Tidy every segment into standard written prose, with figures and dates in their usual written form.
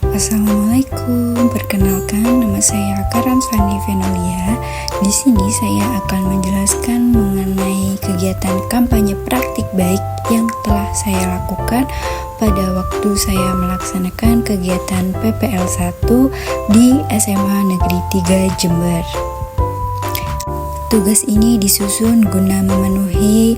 Assalamualaikum, perkenalkan nama saya Karan Fani Venolia. Di sini saya akan menjelaskan mengenai kegiatan kampanye praktik baik yang telah saya lakukan pada waktu saya melaksanakan kegiatan PPL 1 di SMA Negeri 3 Jember. Tugas ini disusun guna memenuhi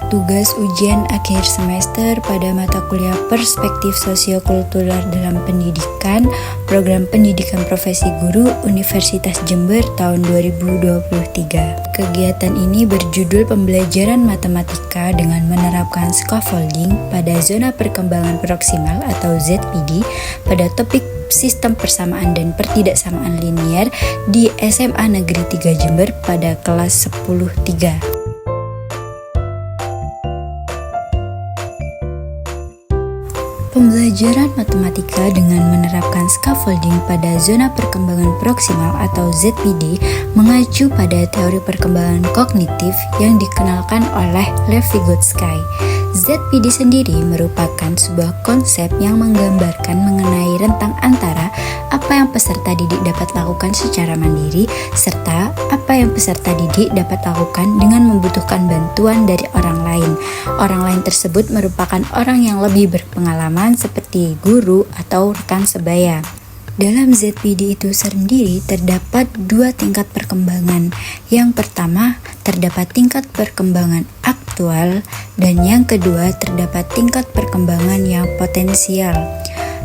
tugas ujian akhir semester pada mata kuliah Perspektif Sosiokultural dalam Pendidikan, Program Pendidikan Profesi Guru Universitas Jember tahun 2023. Kegiatan ini berjudul Pembelajaran Matematika dengan menerapkan scaffolding pada zona perkembangan proksimal atau ZPD pada topik Sistem Persamaan dan Pertidaksamaan Linier di SMA Negeri 3 Jember pada kelas 10-3. Pembelajaran matematika dengan menerapkan scaffolding pada zona perkembangan proksimal atau ZPD mengacu pada teori perkembangan kognitif yang dikenalkan oleh Lev Vygotsky. ZPD sendiri merupakan sebuah konsep yang menggambarkan mengenai rentang antara apa yang peserta didik dapat lakukan secara mandiri serta apa yang peserta didik dapat lakukan dengan membutuhkan bantuan dari orang lain. Orang lain tersebut merupakan orang yang lebih berpengalaman seperti guru atau rekan sebaya. Dalam ZPD itu sendiri terdapat dua tingkat perkembangan. Yang pertama, terdapat tingkat perkembangan aktual dan yang kedua terdapat tingkat perkembangan yang potensial.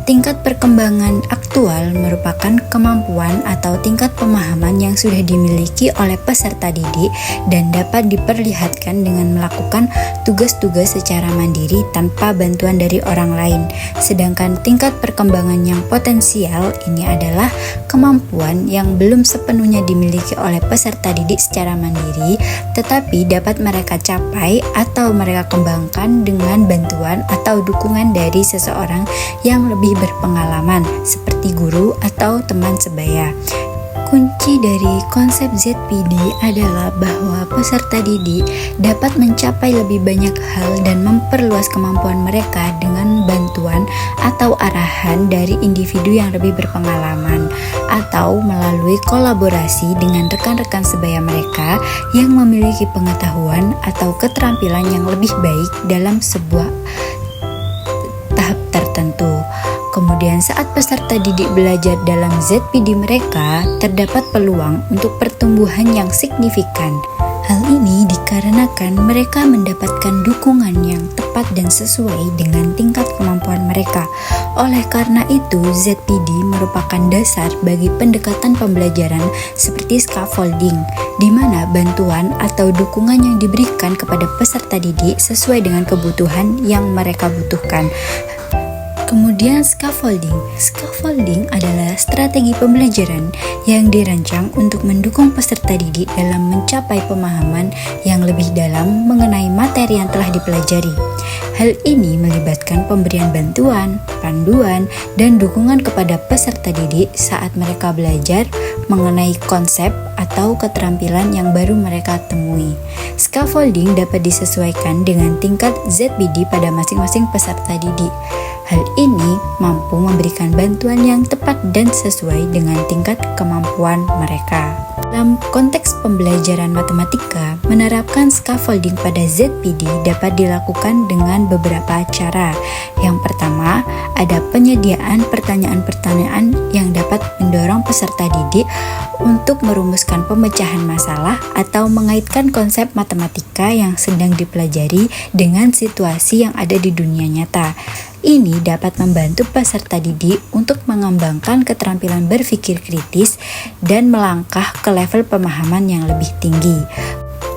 Tingkat perkembangan aktual merupakan kemampuan atau tingkat pemahaman yang sudah dimiliki oleh peserta didik dan dapat diperlihatkan dengan melakukan tugas-tugas secara mandiri tanpa bantuan dari orang lain. Sedangkan tingkat perkembangan yang potensial ini adalah kemampuan yang belum sepenuhnya dimiliki oleh peserta didik secara mandiri, tetapi dapat mereka capai atau mereka kembangkan dengan bantuan atau dukungan dari seseorang yang lebih berpengalaman seperti guru atau teman sebaya. Kunci dari konsep ZPD adalah bahwa peserta didik dapat mencapai lebih banyak hal dan memperluas kemampuan mereka dengan bantuan atau arahan dari individu yang lebih berpengalaman atau melalui kolaborasi dengan rekan-rekan sebaya mereka yang memiliki pengetahuan atau keterampilan yang lebih baik dalam sebuah tahap tertentu. Kemudian saat peserta didik belajar dalam ZPD mereka, terdapat peluang untuk pertumbuhan yang signifikan. Hal ini dikarenakan mereka mendapatkan dukungan yang tepat dan sesuai dengan tingkat kemampuan mereka. Oleh karena itu, ZPD merupakan dasar bagi pendekatan pembelajaran seperti scaffolding, di mana bantuan atau dukungan yang diberikan kepada peserta didik sesuai dengan kebutuhan yang mereka butuhkan. Kemudian scaffolding adalah strategi pembelajaran yang dirancang untuk mendukung peserta didik dalam mencapai pemahaman yang lebih dalam mengenai materi yang telah dipelajari. Hal ini melibatkan pemberian bantuan, panduan, dan dukungan kepada peserta didik saat mereka belajar mengenai konsep atau keterampilan yang baru mereka temui. Scaffolding dapat disesuaikan dengan tingkat ZPD pada masing-masing peserta didik. Hal ini mampu memberikan bantuan yang tepat dan sesuai dengan tingkat kemampuan mereka. Dalam konteks pembelajaran matematika, menerapkan scaffolding pada ZPD dapat dilakukan dengan beberapa cara. Yang pertama, ada penyediaan pertanyaan-pertanyaan yang dapat mendorong peserta didik untuk merumuskan pemecahan masalah atau mengaitkan konsep matematika yang sedang dipelajari dengan situasi yang ada di dunia nyata. Ini dapat membantu peserta didik untuk mengembangkan keterampilan berpikir kritis dan melangkah ke level pemahaman yang lebih tinggi.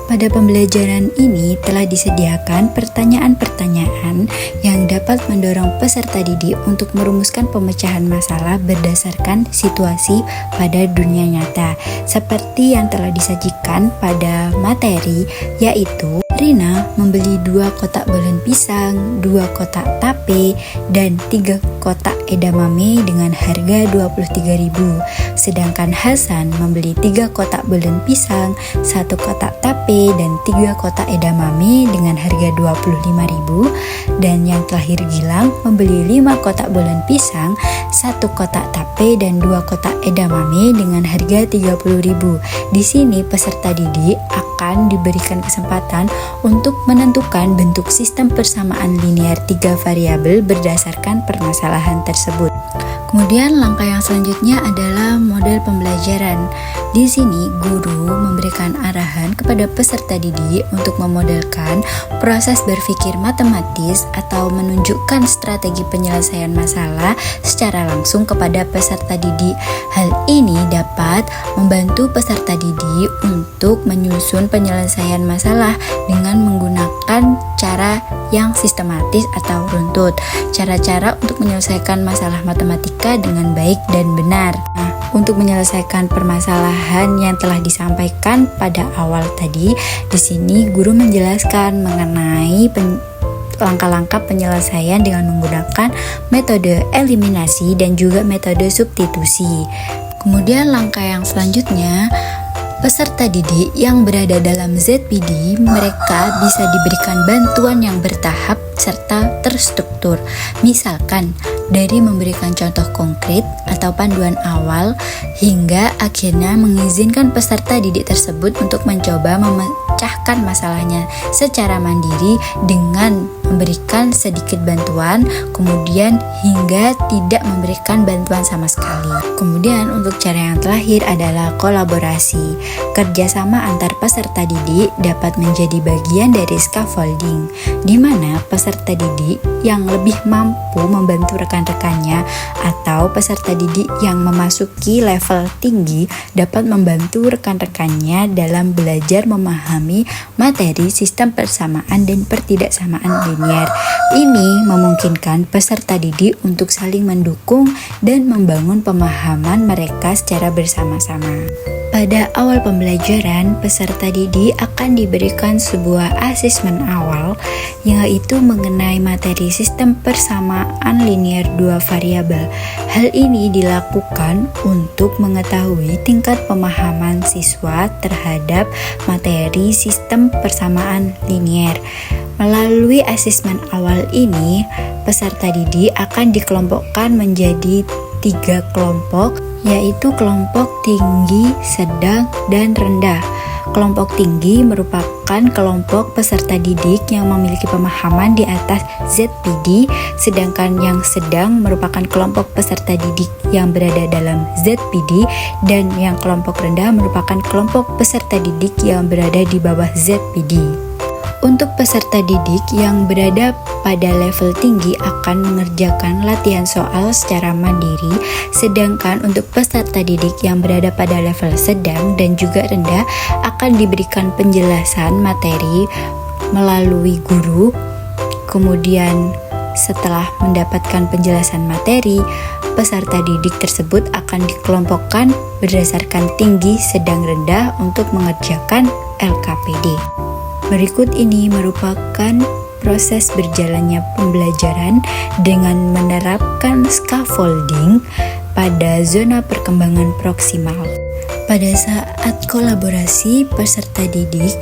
Pada pembelajaran ini telah disediakan pertanyaan-pertanyaan yang dapat mendorong peserta didik untuk merumuskan pemecahan masalah berdasarkan situasi pada dunia nyata, seperti yang telah disajikan pada materi, yaitu Rina membeli 2 kotak balon pisang, 2 kotak tape, dan 3 kotak edamame dengan harga 23.000. sedangkan Hasan membeli 3 kotak belun pisang, 1 kotak tape, dan 3 kotak edamame dengan harga 25.000, dan yang terakhir Gilang membeli 5 kotak belun pisang, 1 kotak tape, dan 2 kotak edamame dengan harga 30.000. Di sini peserta didik akan diberikan kesempatan untuk menentukan bentuk sistem persamaan linear 3 variabel berdasarkan permasalahan tersebut. Kemudian langkah yang selanjutnya adalah model pembelajaran. Di sini guru memberikan arahan kepada peserta didik untuk memodelkan proses berpikir matematis atau menunjukkan strategi penyelesaian masalah secara langsung kepada peserta didik. Hal ini dapat membantu peserta didik untuk menyusun penyelesaian masalah dengan menggunakan cara yang sistematis atau runtut. Cara-cara untuk menyelesaikan masalah matematika dengan baik dan benar. Nah, untuk menyelesaikan permasalahan yang telah disampaikan pada awal tadi, di sini guru menjelaskan mengenai langkah-langkah penyelesaian dengan menggunakan metode eliminasi dan juga metode substitusi. Kemudian langkah yang selanjutnya, peserta didik yang berada dalam ZPD, mereka bisa diberikan bantuan yang bertahap serta terstruktur. Misalkan dari memberikan contoh konkret atau panduan awal hingga akhirnya mengizinkan peserta didik tersebut untuk mencoba memecahkan masalahnya secara mandiri dengan memberikan sedikit bantuan, kemudian hingga tidak memberikan bantuan sama sekali. Kemudian untuk cara yang terakhir adalah kolaborasi. Kerjasama antar peserta didik dapat menjadi bagian dari scaffolding, di mana peserta didik yang lebih mampu membantu rekan-rekannya atau peserta didik yang memasuki level tinggi dapat membantu rekan-rekannya dalam belajar memahami materi sistem persamaan dan pertidaksamaan linear. Ini memungkinkan peserta didik untuk saling mendukung dan membangun pemahaman mereka secara bersama-sama. Pada awal pembelajaran, peserta didik akan diberikan sebuah asesmen awal, yaitu mengenai materi sistem persamaan linear 2 variabel. Hal ini dilakukan untuk mengetahui tingkat pemahaman siswa terhadap materi sistem persamaan linear. Melalui asesmen awal ini, peserta didik akan dikelompokkan menjadi 3 kelompok, yaitu kelompok tinggi, sedang, dan rendah. Kelompok tinggi merupakan kelompok peserta didik yang memiliki pemahaman di atas ZPD, sedangkan yang sedang merupakan kelompok peserta didik yang berada dalam ZPD, dan yang kelompok rendah merupakan kelompok peserta didik yang berada di bawah ZPD. Untuk peserta didik yang berada pada level tinggi akan mengerjakan latihan soal secara mandiri, sedangkan untuk peserta didik yang berada pada level sedang dan juga rendah akan diberikan penjelasan materi melalui guru. Kemudian setelah mendapatkan penjelasan materi, peserta didik tersebut akan dikelompokkan berdasarkan tinggi, sedang, rendah untuk mengerjakan LKPD. Berikut ini merupakan proses berjalannya pembelajaran dengan menerapkan scaffolding pada zona perkembangan proksimal. Pada saat kolaborasi, peserta didik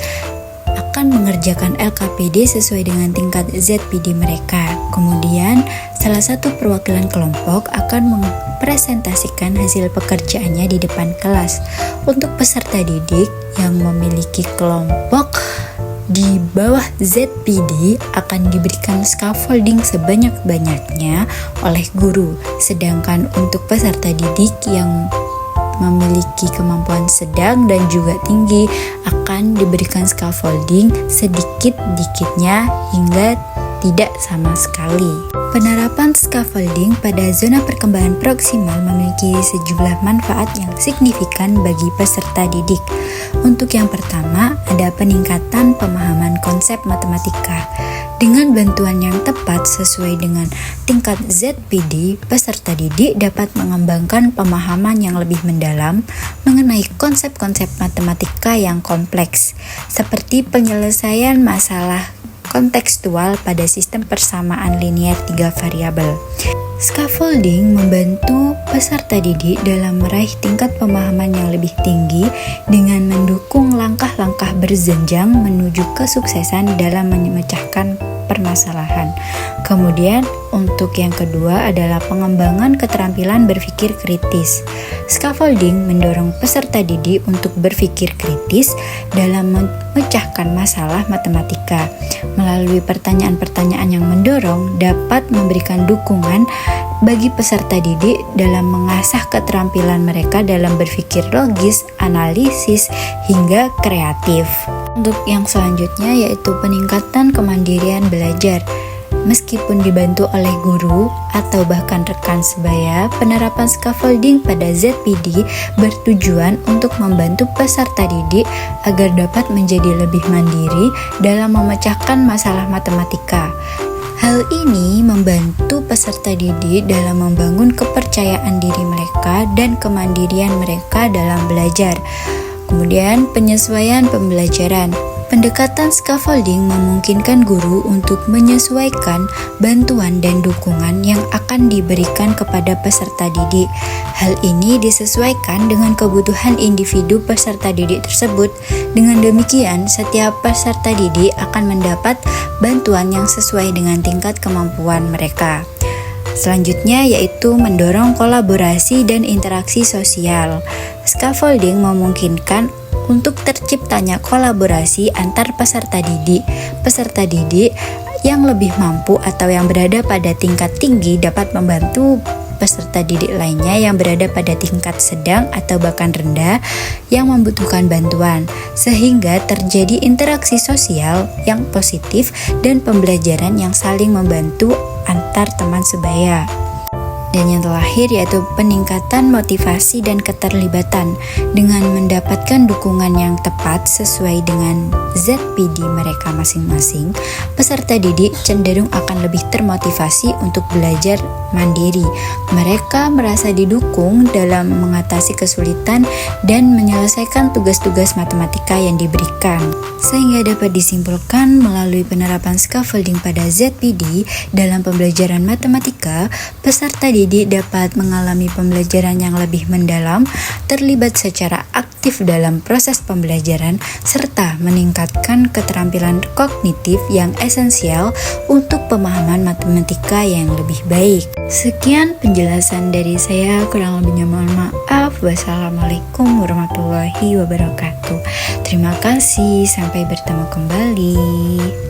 akan mengerjakan LKPD sesuai dengan tingkat ZPD mereka. Kemudian, salah satu perwakilan kelompok akan mempresentasikan hasil pekerjaannya di depan kelas. Untuk peserta didik yang memiliki kelompok di bawah ZPD akan diberikan scaffolding sebanyak-banyaknya oleh guru. Sedangkan untuk peserta didik yang memiliki kemampuan sedang dan juga tinggi akan diberikan scaffolding sedikit-dikitnya hingga tidak sama sekali. Penerapan scaffolding pada zona perkembangan proksimal memiliki sejumlah manfaat yang signifikan bagi peserta didik. Untuk yang pertama, ada peningkatan pemahaman konsep matematika. Dengan bantuan yang tepat sesuai dengan tingkat ZPD, peserta didik dapat mengembangkan pemahaman yang lebih mendalam mengenai konsep-konsep matematika yang kompleks, seperti penyelesaian masalah kontekstual pada sistem persamaan linear 3 variabel. Scaffolding membantu peserta didik dalam meraih tingkat pemahaman yang lebih tinggi dengan mendukung langkah-langkah berjenjang menuju kesuksesan dalam memecahkan permasalahan. Kemudian, untuk yang kedua adalah pengembangan keterampilan berpikir kritis. Scaffolding mendorong peserta didik untuk berpikir kritis dalam memecahkan masalah matematika. Melalui pertanyaan-pertanyaan yang mendorong dapat memberikan dukungan bagi peserta didik dalam mengasah keterampilan mereka dalam berpikir logis, analisis, hingga kreatif. Untuk yang selanjutnya yaitu peningkatan kemandirian belajar. Meskipun dibantu oleh guru atau bahkan rekan sebaya, penerapan scaffolding pada ZPD bertujuan untuk membantu peserta didik agar dapat menjadi lebih mandiri dalam memecahkan masalah matematika. Hal ini membantu peserta didik dalam membangun kepercayaan diri mereka dan kemandirian mereka dalam belajar. Kemudian, penyesuaian pembelajaran. Pendekatan scaffolding memungkinkan guru untuk menyesuaikan bantuan dan dukungan yang akan diberikan kepada peserta didik. Hal ini disesuaikan dengan kebutuhan individu peserta didik tersebut. Dengan demikian, setiap peserta didik akan mendapat bantuan yang sesuai dengan tingkat kemampuan mereka. Selanjutnya yaitu mendorong kolaborasi dan interaksi sosial. Scaffolding memungkinkan untuk terciptanya kolaborasi antar peserta didik. Peserta didik yang lebih mampu atau yang berada pada tingkat tinggi dapat membantu peserta didik lainnya yang berada pada tingkat sedang atau bahkan rendah yang membutuhkan bantuan, sehingga terjadi interaksi sosial yang positif dan pembelajaran yang saling membantu antar teman sebaya. Dan yang terakhir yaitu peningkatan motivasi dan keterlibatan. Dengan mendapatkan dukungan yang tepat sesuai dengan ZPD mereka masing-masing, peserta didik cenderung akan lebih termotivasi untuk belajar mandiri. Mereka merasa didukung dalam mengatasi kesulitan dan menyelesaikan tugas-tugas matematika yang diberikan. Sehingga dapat disimpulkan melalui penerapan scaffolding pada ZPD dalam pembelajaran matematika, peserta didik dapat mengalami pembelajaran yang lebih mendalam, terlibat secara aktif dalam proses pembelajaran, serta meningkatkan keterampilan kognitif yang esensial untuk pemahaman matematika yang lebih baik. Sekian penjelasan dari saya, kurang lebihnya mohon maaf. Wassalamualaikum warahmatullahi wabarakatuh. Terima kasih, sampai bertemu kembali.